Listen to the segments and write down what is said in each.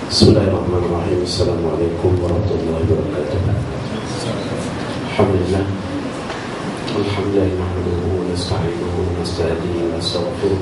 Bismillahirrahmanirrahim. Assalamualaikum warahmatullahi wabarakatuh. Alhamdulillah. Alhamdulillah nahmaduhu wa nasta'inuhu wa nasta'dihi wa nastaghfiruh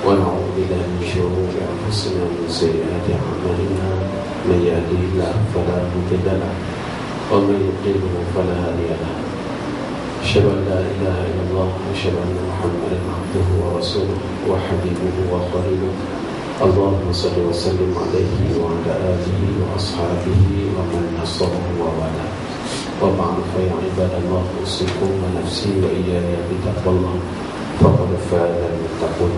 wa na'udzu billahi min shururi anfusina wa min sayyiati a'malina. May yahdihillahu fala mudilla lahu wa may yudlil fala hadiya lahu. Asyhadu an la ilaha illallah wa asyhadu anna Muhammadan abduhu wa rasuluhu wa habibuhu wa khaliluhu. Allahumma salli wa sallim alaihi wa ala alihi wa ashabihi wa man nasarahu wa wala. Wa ba'du fa ya ibadallah, usikum wa nafsi wa iyaya bitaqwallah faqad faza al-muttaqun.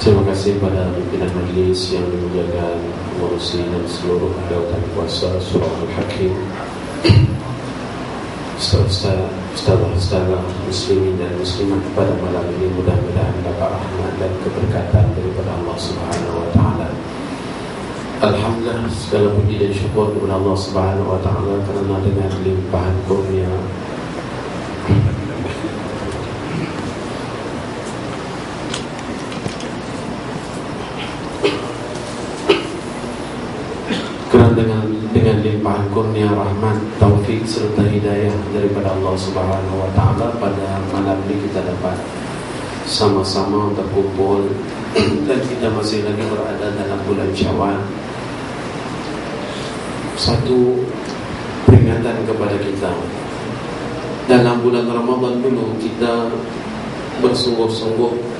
Terima kasih pada pimpinan majlis yang dimuliakan Murusi dan seluruh anggota kuasa Surah Al-Hakim, Ustazah muslimin dan muslimat pada malam ini, mudah-mudahan dapat rahmat dan keberkatan daripada Allah Subhanahu wa taala. Alhamdulillah, segala puji dan syukur kepada Allah Subhanahu wa taala kerana dengan limpahan kurnia dengan limpahan kurnia rahmat, taufik serta hidayah daripada Allah Subhanahu wa taala, pada malam ini kita dapat sama-sama berkumpul dan kita masih lagi berada dalam bulan Syawal. Satu peringatan kepada kita, dalam bulan Ramadan dulu kita bersungguh-sungguh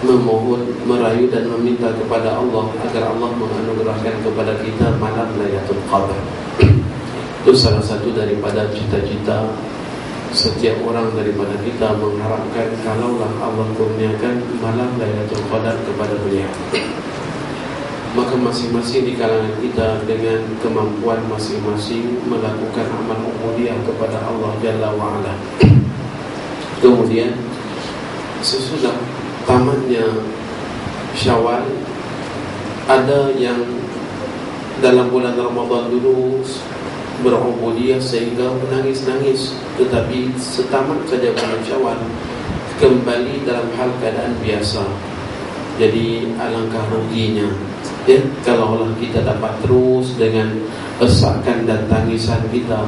memohon, merayu dan meminta kepada Allah agar Allah menganugerahkan kepada kita malam Lailatul Qadar. Itu salah satu daripada cita-cita setiap orang daripada kita, mengharapkan kalaulah Allah kurniakan malam Lailatul Qadar kepada beliau, maka masing-masing di kalangan kita dengan kemampuan masing-masing melakukan amal ubudiyah kepada Allah Jalla wa'ala. Kemudian sesudah tamatnya Syawal, ada yang dalam bulan Ramadan dulu berubudiyah sehingga menangis-nangis, tetapi setamat saja bulan Syawal kembali dalam hal keadaan biasa. Jadi alangkah ruginya ya kalaulah kita dapat terus dengan esakan dan tangisan kita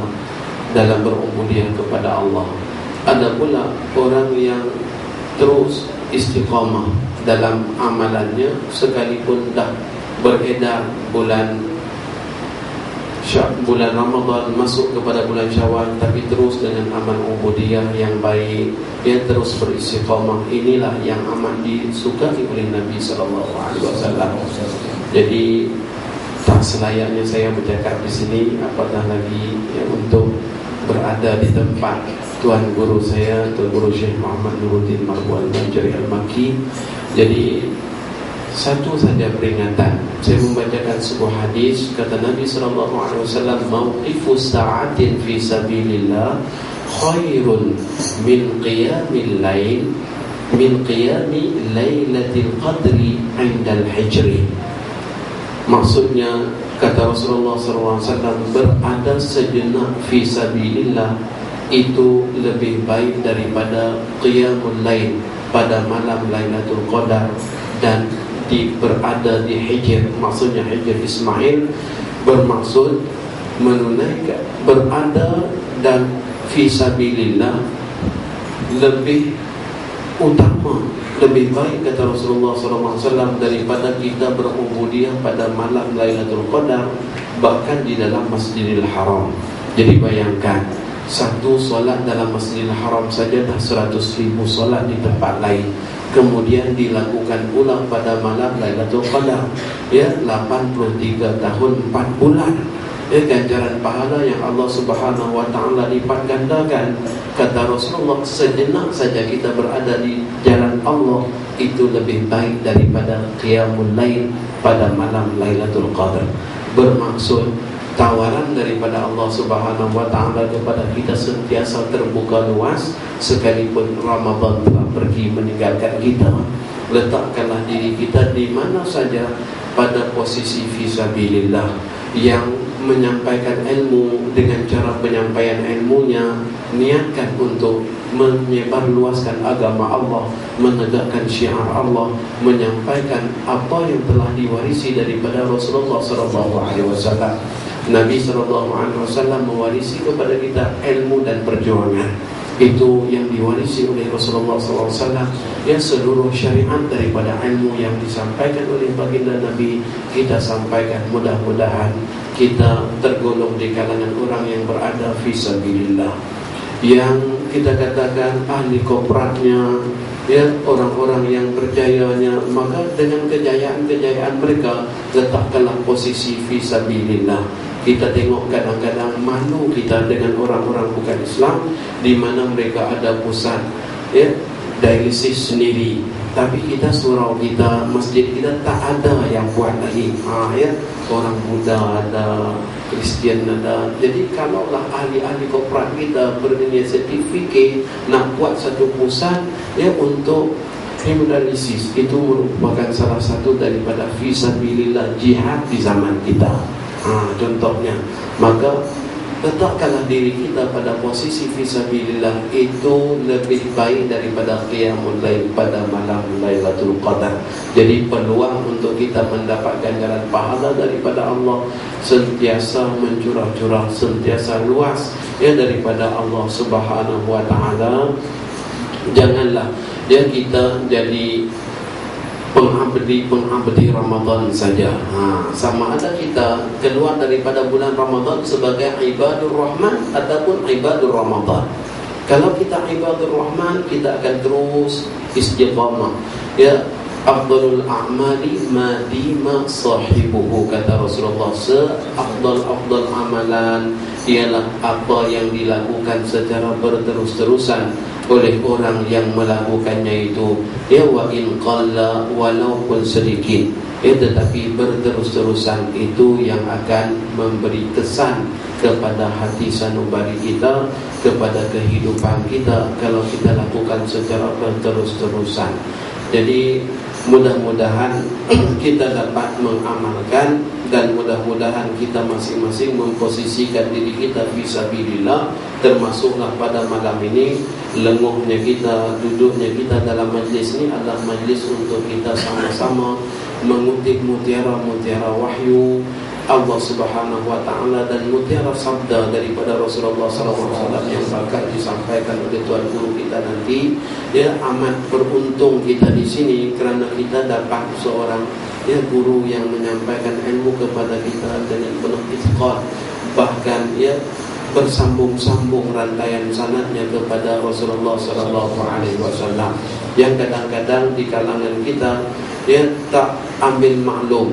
dalam berubudiyah kepada Allah. Ada pula orang yang terus istiqamah dalam amalannya sekalipun dah beredar bulan Ramadan masuk kepada bulan Syawal, tapi terus dengan amal ubudiyah yang baik, dia terus beristiqamah. Inilah yang amat disukai oleh Nabi SAW. Jadi tak selayaknya saya bercakap di sini, apatah lagi ya, untuk berada di tempat Tuan Guru saya, Tuan Guru Syekh Muhammad Nuruddin Marbu Al-Manjari Al-Makki. Jadi satu saja peringatan, saya membacakan sebuah hadis, kata Nabi SAW, mauqifu sa'atin fi sabilillah khairun min qiyamil lail min qiyami lailatul qadri indal hijri. Maksudnya, kata Rasulullah SAW, berada sejenak fi sabilillah itu lebih baik daripada qiyamul lail pada malam Lailatul Qadar dan berada di hijr. Maksudnya hijr Ismail bermaksud menunaikan berada dan fi sabilillah lebih utama, lebih baik kata Rasulullah SAW daripada kita berubudiyah pada malam Lailatul Qadar bahkan di dalam Masjidil Haram. Jadi bayangkan, satu solat dalam Masjidil Haram saja dah 100,000 solat di tempat lain. Kemudian dilakukan pula pada malam Lailatul Qadar, ya, 83 tahun 4 bulan. Ya, ganjaran pahala yang Allah Subhanahu wa taala lipat gandakan. Kata Rasulullah, sejenak saja kita berada di jalan Allah itu lebih baik daripada qiyamul lail pada malam Lailatul Qadar. Bermaksud tawaran daripada Allah Subhanahu wa taala kepada kita sentiasa terbuka luas. Sekalipun Ramadan telah pergi meninggalkan kita, letakkanlah diri kita di mana saja pada posisi fisabilillah yang menyampaikan ilmu dengan cara penyampaian ilmunya niatkan untuk menyebarluaskan agama Allah, menegakkan syiar Allah, menyampaikan apa yang telah diwarisi daripada Rasulullah SAW. Nabi SAW mewarisi kepada kita ilmu dan perjuangan. Itu yang diwarisi oleh Rasulullah SAW. Ya, seluruh syariat daripada ilmu yang disampaikan oleh baginda Nabi kita sampaikan. Mudah-mudahan kita tergolong di kalangan orang yang berada fi sabilillah, yang kita katakan ahli kopratnya, ya, orang-orang yang berjayanya. Maka dengan kejayaan-kejayaan mereka letakkanlah posisi fi sabilillah. Kita tengok kadang-kadang malu kita dengan orang-orang bukan Islam, di mana mereka ada pusat, ya, dialisis sendiri, tapi kita surau kita, masjid kita tak ada yang buat lagi. Ya, orang Buddha ada, Kristian ada. Jadi kalaulah ahli-ahli korporat kita berinisiatif nak buat satu pusat, ya, untuk hemodialisis, itu merupakan salah satu daripada fisabilillah jihad di zaman kita. Contohnya, maka letakkanlah diri kita pada posisi fisabilillah, itu lebih baik daripada qiyamul lail pada malam Lailatul Qadar. Jadi peluang untuk kita mendapat ganjaran pahala daripada Allah sentiasa mencurah-curah, sentiasa luas, ya, daripada Allah Subhanahu wa taala. Janganlah ya kita jadi pengabdi Ramadan saja. Sama ada kita keluar daripada bulan Ramadan sebagai ibadur Rahman ataupun ibadur Ramadan. Kalau kita ibadur Rahman, kita akan terus istiqamah. Ya, afdalul a'mali ma dima sahibuhu, kata Rasulullah. Seafdal amalan ialah apa yang dilakukan secara berterus-terusan oleh orang yang melakukannya itu, ya, wa in qalla, walaupun sedikit, ya, tetapi berterus-terusan itu yang akan memberi kesan kepada hati sanubari kita, kepada kehidupan kita, kalau kita lakukan secara berterus-terusan. Jadi mudah-mudahan kita dapat mengamalkan, dan mudah-mudahan kita masing-masing memposisikan diri kita fisabilillah. Termasuklah pada malam ini, lenguhnya kita, duduknya kita dalam majlis ini adalah majlis untuk kita sama-sama mengutip mutiara-mutiara wahyu Allah Subhanahu wa taala dan mutiara sabda daripada Rasulullah SAW yang bakal disampaikan oleh Tuan Guru kita nanti. Ya, amat beruntung kita di sini kerana kita dapat seorang, ya, guru yang menyampaikan ilmu kepada kita dengan penuh itqan, bahkan, ya, bersambung-sambung rantaian sanadnya kepada Rasulullah SAW, yang kadang-kadang di kalangan kita, ya, tak ambil maklum,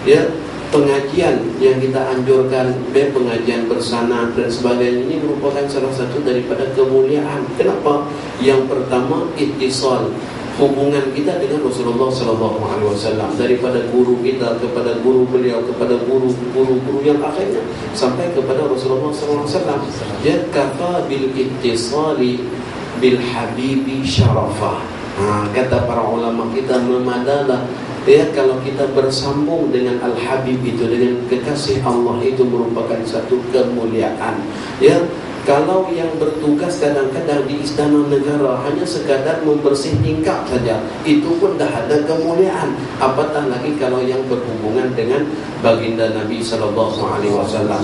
ya, pengajian yang kita anjurkan, pengajian bersanad dan sebagainya, ini merupakan salah satu daripada kemuliaan. Kenapa? Yang pertama, ittisal, hubungan kita dengan Rasulullah SAW, daripada guru kita kepada guru beliau, kepada guru yang akhirnya sampai kepada Rasulullah SAW. Ya, kafa bil ittisali bil habibi syarafa. Kata para ulama kita, memadalah, ya, kalau kita bersambung dengan Al-Habib itu, dengan kekasih Allah, itu merupakan satu kemuliaan. Ya, kalau yang bertugas kadang-kadang di istana negara hanya sekadar membersih tingkap saja, itu pun dah ada kemuliaan. Apatah lagi kalau yang berhubungan dengan baginda Nabi SAW.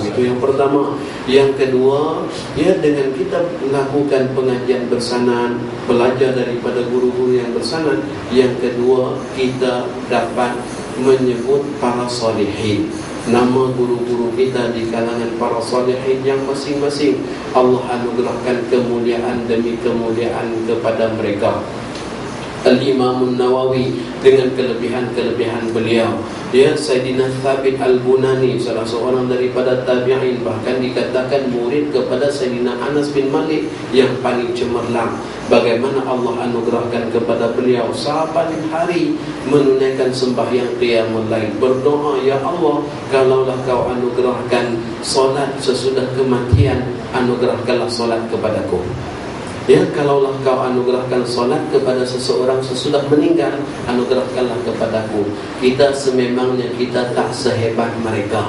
Itu yang pertama. Yang kedua, ya, dengan kita melakukan pengajian bersanad, belajar daripada guru-guru yang bersanad. Yang kedua, kita dapat menyebut para salihin, nama guru-guru kita di kalangan para salihin yang masing-masing Allah anugerahkan kemuliaan demi kemuliaan kepada mereka. Al-Imam Nawawi dengan kelebihan-kelebihan beliau, ya, Sayyidina Thabit Al-Bunani, salah seorang daripada tabi'in, bahkan dikatakan murid kepada Sayyidina Anas bin Malik yang paling cemerlang. Bagaimana Allah anugerahkan kepada beliau sahabat hari menunaikan sembahyang qiyamul lail, berdoa, ya Allah, kalaulah kau anugerahkan solat sesudah kematian, anugerahkanlah solat kepadaku. Ya, kalaulah kau anugerahkan solat kepada seseorang sesudah meninggal, anugerahkanlah kepadaku. Kita sememangnya kita tak sehebat mereka.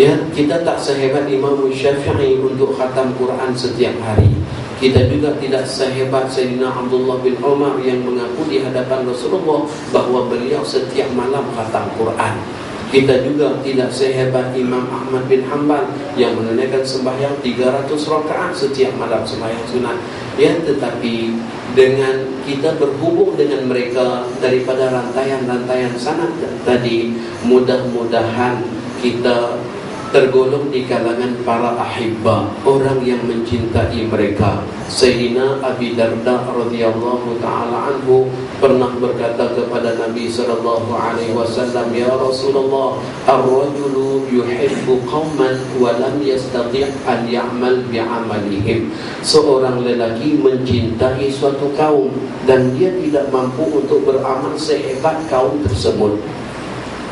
Ya, kita tak sehebat Imam Syafi'i untuk khatam Quran setiap hari. Kita juga tidak sehebat Sayyidina Abdullah bin Umar yang mengaku di hadapan Rasulullah bahwa beliau setiap malam khatam Quran. Kita juga tidak sehebat Imam Ahmad bin Hanbal yang menunaikan sembahyang 300 rakaat setiap malam sembahyang sunat. Ya, tetapi dengan kita berhubung dengan mereka daripada rantaian-rantaian sanad tadi, mudah-mudahan kita tergolong di kalangan para ahibba, orang yang mencintai mereka. Sayyidina Abi Darda radhiyallahu taala anhu pernah berkata kepada Nabi sallallahu alaihi wasallam, "Ya Rasulullah, ar-rajulu yuhibbu qauman wa lam yastati' an ya'mal bi'amalihim." Seorang lelaki mencintai suatu kaum dan dia tidak mampu untuk beramal sehebat kaum tersebut.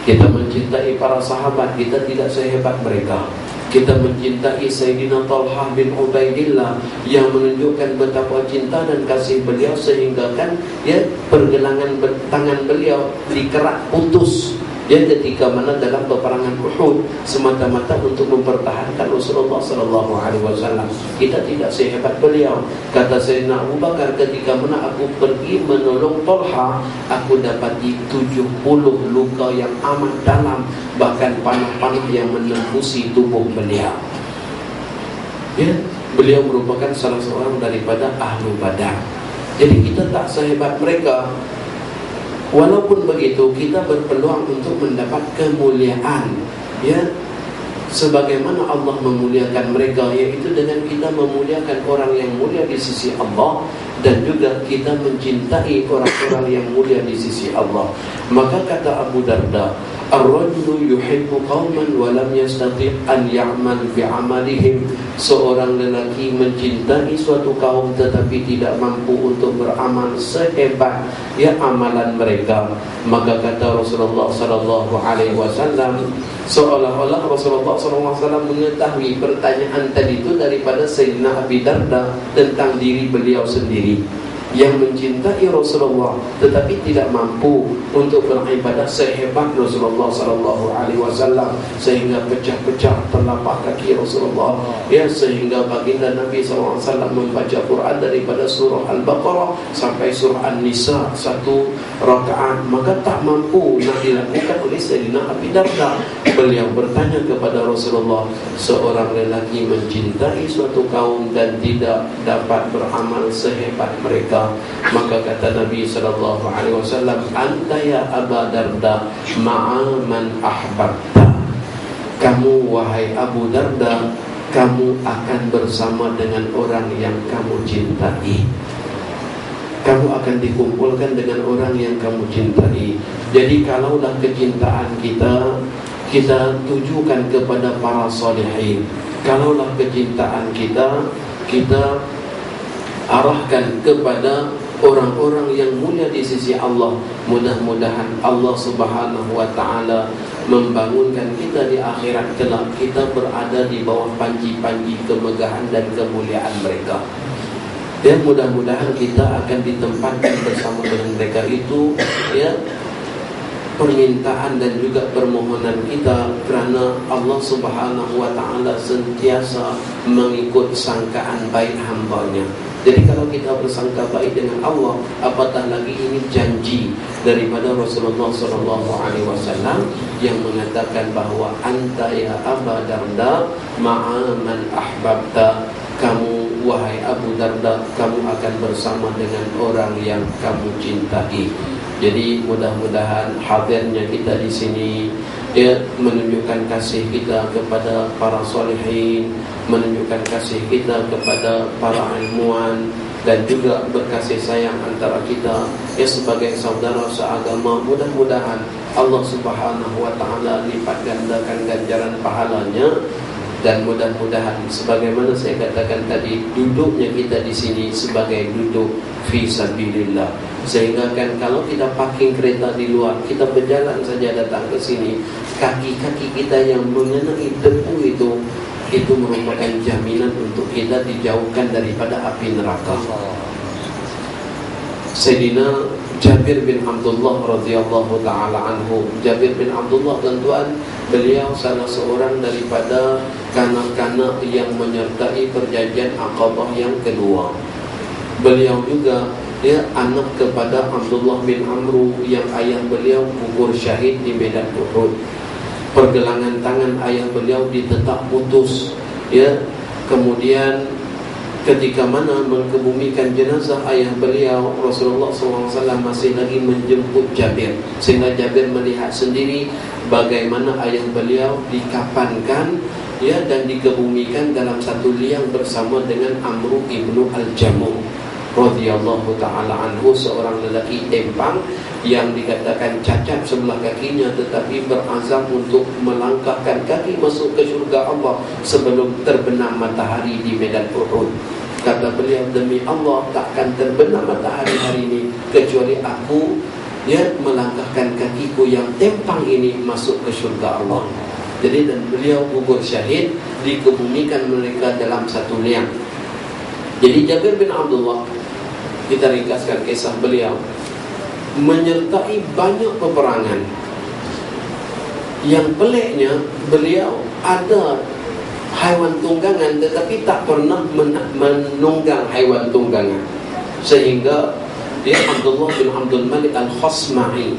Kita mencintai para sahabat, kita tidak sehebat mereka. Kita mencintai Sayyidina Talha bin Ubaidillah yang menunjukkan betapa cinta dan kasih beliau sehingga kan ya pergelangan tangan beliau dikerak putus ya ketika mana dalam peperangan Uhud semata-mata untuk mempertahankan Rasulullah sallallahu alaihi wasallam. Kita tidak sehebat beliau. Kata Sayyidina Abu Bakar, ketika mana aku pergi menolong Talha, aku dapati 70 luka yang amat dalam, bahkan panah-panah yang menembusi tubuh beliau. Ya, beliau merupakan salah seorang daripada ahlu Badar. Jadi kita tak sehebat mereka. Walaupun begitu, kita berpeluang untuk mendapat kemuliaan, ya, sebagaimana Allah memuliakan mereka, yaitu dengan kita memuliakan orang yang mulia di sisi Allah dan juga kita mencintai orang-orang yang mulia di sisi Allah. Maka kata Abu Darda, "Ar-rajulu yuhibbu qauman wa lam yastati' an ya'mal bi'amalihim." Seorang lelaki mencintai suatu kaum tetapi tidak mampu untuk beramal sehebat ya amalan mereka. Maka kata Rasulullah sallallahu alaihi wasallam, seolah-olah Rasulullah sallallahu alaihi wasallam mengetahui pertanyaan tadi itu daripada Sayyidina Abi Darda tentang diri beliau sendiri yang mencintai Rasulullah tetapi tidak mampu untuk beribadah sehebat Rasulullah sallallahu alaihi wasallam sehingga pecah-pecah telapak kaki Rasulullah, ya, sehingga baginda Nabi sallallahu alaihi wasallam membaca Quran daripada surah Al-Baqarah sampai surah An-Nisa satu rakaat, maka tak mampu nak dilakukan oleh Sayyidina Abi Darda. Beliau bertanya kepada Rasulullah, seorang lelaki mencintai suatu kaum dan tidak dapat beramal sehebat mereka. Maka kata Nabi sallallahu alaihi wasallam, "Anta ya Aba Darda ma'a man ahbabta." Kamu wahai Abu Darda, kamu akan bersama dengan orang yang kamu cintai. Kamu akan dikumpulkan dengan orang yang kamu cintai. Jadi kalaulah kecintaan kita tujukan kepada para salihin. Kalaulah kecintaan kita arahkan kepada orang-orang yang mulia di sisi Allah, mudah-mudahan Allah Subhanahu wa taala membangunkan kita di akhirat kelak, kita berada di bawah panji-panji kemegahan dan kemuliaan mereka. Dan mudah-mudahan kita akan ditempatkan bersama dengan mereka. Itu ya permintaan dan juga permohonan kita, kerana Allah Subhanahu wa taala sentiasa mengikut sangkaan baik hamba-Nya. Jadi kalau kita bersangka baik dengan Allah, apatah lagi ini janji daripada Rasulullah sallallahu alaihi wasallam yang mengatakan bahawa anta ya Aba Darda ma'a man ahbabta. Kamu wahai Abu Darda, kamu akan bersama dengan orang yang kamu cintai. Jadi mudah-mudahan hadirnya kita di sini ya menunjukkan kasih kita kepada para salihin, menunjukkan kasih kita kepada para ilmuwan, dan juga berkasih sayang antara kita ya sebagai saudara seagama. Mudah-mudahan Allah Subhanahu wa taala lipat gandakan ganjaran pahalanya. Dan mudah-mudahan sebagaimana saya katakan tadi, duduknya kita di sini sebagai duduk fi sabilillah. Sehingga kan kalau kita parking kereta di luar, kita berjalan saja datang ke sini, kaki-kaki kita yang mengenai debu itu merupakan jaminan untuk kita dijauhkan daripada api neraka. Sayyidina Jabir bin Abdullah radhiyallahu taala anhu. Jabir bin Abdullah, tuan-tuan, beliau salah seorang daripada kanak-kanak yang menyertai perjanjian Aqabah yang kedua. Beliau juga anak kepada Abdullah bin Amru yang ayah beliau gugur syahid di medan Uhud. Pergelangan tangan ayah beliau ditetak putus. Kemudian ketika mana mengebumikan jenazah ayah beliau, Rasulullah SAW masih lagi menjemput Jabir, sehingga Jabir melihat sendiri bagaimana ayah beliau dikafankan dan dikebumikan dalam satu liang bersama dengan Amru ibnu Al-Jamuh radhiyallahu ta'ala anhu, seorang lelaki tempang yang dikatakan cacat sebelah kakinya, tetapi berazam untuk melangkahkan kaki masuk ke syurga Allah sebelum terbenam matahari di medan Uhud. Kata beliau, demi Allah takkan terbenam matahari hari ini kecuali aku melangkahkan kakiku yang tempang ini masuk ke syurga Allah. Jadi dan beliau gugur syahid, dikebumikan mereka dalam satu liang. Jadi Jabir bin Abdullah, kita ringkaskan kisah beliau, menyertai banyak peperangan. Yang peliknya, beliau ada haiwan tunggangan tetapi tak pernah menunggang haiwan tunggangan. Sehingga Abdullah bin Abdul Malik Al-Khasma'i,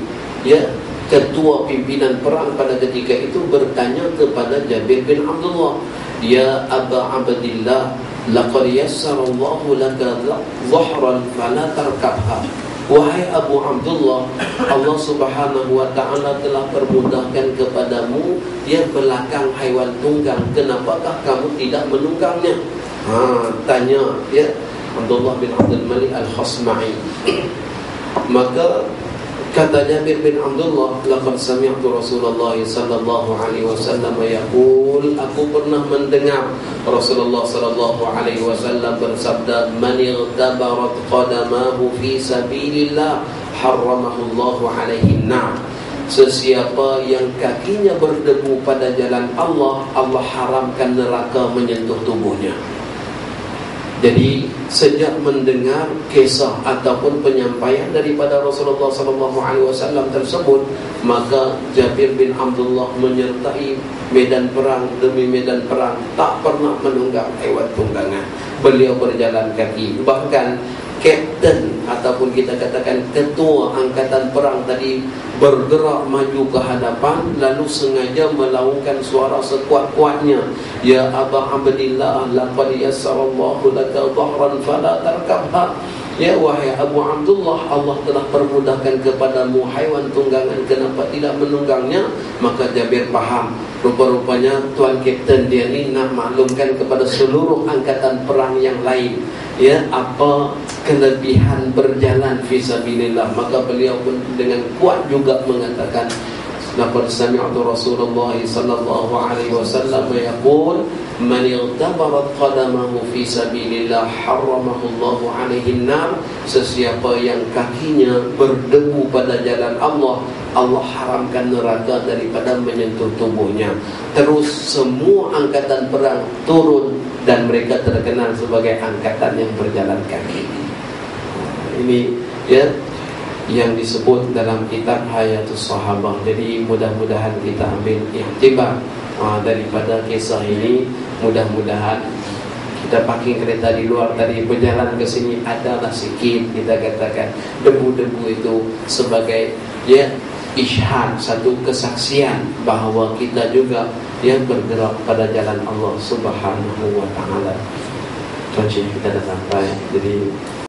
ketua pimpinan perang pada ketika itu, bertanya kepada Jabir bin Abdullah, ya Aba Abdillah, laqad yassarallahu laka dhahran fala tarkabha. Wahai Abu Abdullah, Allah Subhanahu wa ta'ala telah permudahkan kepadamu belakang haiwan tunggang, kenapakah kamu tidak menunggangnya? Tanya Abdullah bin Abdul Malik Al-Khasma'i. Maka kata Jabir bin Abdullah, laqad sami'tu Rasulullah sallallahu alaihi wasallam yaqul, aku pernah mendengar Rasulullah sallallahu alaihi wasallam bersabda, man irtabarat qadamahu fi sabilillah harramahu Allah alaihi an-nar. Sesiapa yang kakinya berdebu pada jalan Allah, Allah haramkan neraka menyentuh tubuhnya. Jadi sejak mendengar kisah ataupun penyampaian daripada Rasulullah SAW tersebut, maka Jabir bin Abdullah menyertai medan perang demi medan perang, tak pernah menunggang hewan tunggangan. Beliau berjalan kaki. Bahkan kapten ataupun kita katakan ketua angkatan perang tadi bergerak maju ke hadapan, lalu sengaja melaungkan suara sekuat-kuatnya, ya Aba Abdillah, laqad yassarallahu laka dhahran fala tarkabha. Ya wahai Abu Abdullah, Allah telah permudahkan kepadamu haiwan tunggangan, kenapa tidak menunggangnya? Maka Jabir faham, rupa-rupanya tuan kapten dia ni nak maklumkan kepada seluruh angkatan perang yang lain apa kelebihan berjalan fisabilillah. Maka beliau pun dengan kuat juga mengatakan, laqad sami'tu Rasulullah sallallahu alaihi wasallam yaqul, man irtabarat qadamahu fi sabilillah harramahu Allah alaihi an-nar. Sesiapa yang kakinya berdebu pada jalan Allah, Allah haramkan neraka daripada menyentuh tubuhnya. Terus semua angkatan perang turun dan mereka terkenal sebagai angkatan yang berjalan kaki. Ini yang disebut dalam kitab Hayatus Sahabah. Jadi mudah-mudahan kita ambil iktibar daripada kisah ini. Mudah-mudahan kita parking kereta di luar tadi, berjalan ke sini adalah sikit, kita katakan debu-debu itu sebagai isyhad, satu kesaksian bahawa kita juga yang bergerak pada jalan Allah Subhanahu wa ta'ala. Tuan-tuan, kita dah sampai. Jadi